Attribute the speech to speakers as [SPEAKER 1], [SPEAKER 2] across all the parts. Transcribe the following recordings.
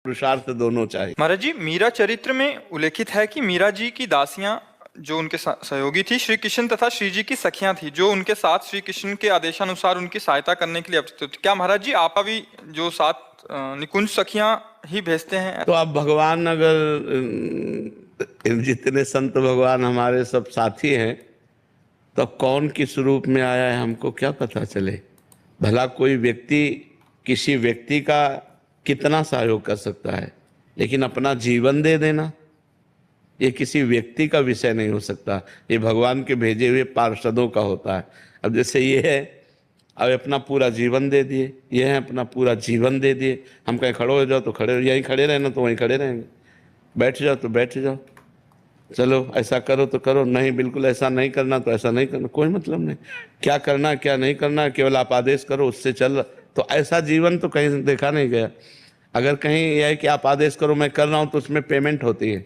[SPEAKER 1] पुरुषार्थ दोनों चाहिए।
[SPEAKER 2] महाराज जी, मीरा चरित्र में उल्लेखित है कि मीरा जी की दासियां जो उनके सहयोगी थी श्री कृष्ण तथा श्री जी की सखियां थी, जो उनके साथ श्री कृष्ण के आदेशानुसार उनकी सहायता करने के लिए अवतरित। क्या महाराज जी आप भी जो सात निकुंज सखियां ही भेजते हैं?
[SPEAKER 1] तो अब भगवान अगर जितने संत भगवान हमारे सब साथी हैं, तो कौन किस रूप में आया है हमको क्या पता चले। भला कोई व्यक्ति किसी व्यक्ति का कितना सहयोग कर सकता है, लेकिन अपना जीवन दे देना ये किसी व्यक्ति का विषय नहीं हो सकता, ये भगवान के भेजे हुए पार्षदों का होता है। अब जैसे ये है, अब अपना पूरा जीवन दे दिए, ये है अपना पूरा जीवन दे दिए। हम कहीं खड़े हो जाओ तो खड़े, यहीं खड़े रहना तो वहीं खड़े रहेंगे, बैठ जाओ तो बैठ जाओ, चलो ऐसा करो तो करो, नहीं बिल्कुल ऐसा नहीं करना तो ऐसा नहीं करना, कोई मतलब नहीं। क्या करना क्या नहीं करना केवल आप आदेश करो, उससे चल। तो ऐसा जीवन तो कहीं देखा नहीं गया। अगर कहीं यह है कि आप आदेश करो मैं कर रहा हूँ, तो उसमें पेमेंट होती है,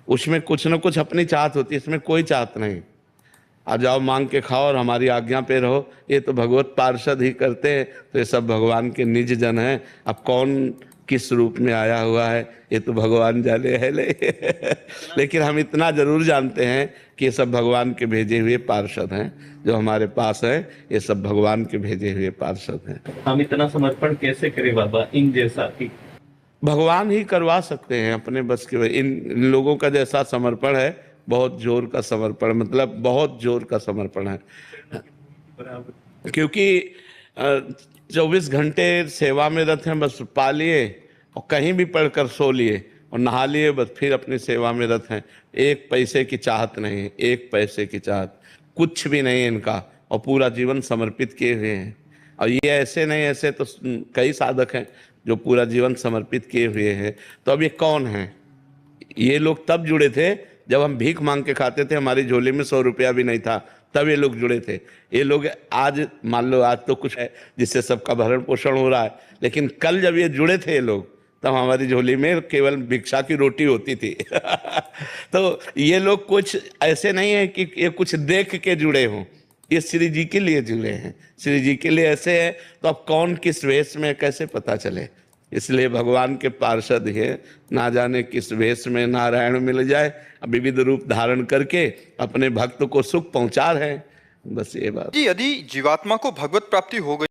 [SPEAKER 1] उसमें कुछ न कुछ अपनी चाहत होती है, इसमें कोई चाहत नहीं। आ जाओ मांग के खाओ और हमारी आज्ञा पे रहो, ये तो भगवत पार्षद ही करते हैं। तो ये सब भगवान के निज जन हैं। अब कौन किस रूप में आया हुआ है ये तो भगवान जाने है लेकिन हम इतना जरूर जानते हैं कि ये सब भगवान के भेजे हुए पार्षद हैं। जो हमारे पास है ये सब भगवान के भेजे हुए पार्षद हैं।
[SPEAKER 3] हम इतना समर्पण कैसे करें बाबा, इन जैसा कि
[SPEAKER 1] भगवान ही करवा सकते हैं अपने बस के। इन लोगों का जैसा समर्पण है, बहुत जोर का समर्पण, मतलब बहुत जोर का समर्पण है। क्योंकि 24 घंटे सेवा में रत हैं, बस पा लिए और कहीं भी पढ़कर सो लिए और नहा लिए, बस फिर अपनी सेवा में रत हैं। एक पैसे की चाहत नहीं, एक पैसे की चाहत कुछ भी नहीं इनका, और पूरा जीवन समर्पित किए हुए हैं। और ये ऐसे नहीं, ऐसे तो कई साधक हैं जो पूरा जीवन समर्पित किए हुए हैं। तो अब ये कौन हैं? ये लोग तब जुड़े थे जब हम भीख मांग के खाते थे, हमारी झोली में 100 रुपया भी नहीं था, तब ये लोग जुड़े थे। ये लोग आज मान लो आज तो कुछ है जिससे सबका भरण पोषण हो रहा है, लेकिन कल जब ये जुड़े थे ये लोग, तब हमारी झोली में केवल भिक्षा की रोटी होती थी तो ये लोग कुछ ऐसे नहीं है कि ये कुछ देख के जुड़े हों, ये श्री जी के लिए जुड़े हैं, श्री जी के लिए ऐसे है। तो अब कौन किस वेश में कैसे पता चले? इसलिए भगवान के पार्षद है, ना जाने किस वेश में नारायण मिल जाए, विविध रूप धारण करके अपने भक्त को सुख पहुंचा रहे हैं। बस ये बात
[SPEAKER 2] जी, यदि जीवात्मा को भगवत प्राप्ति हो गई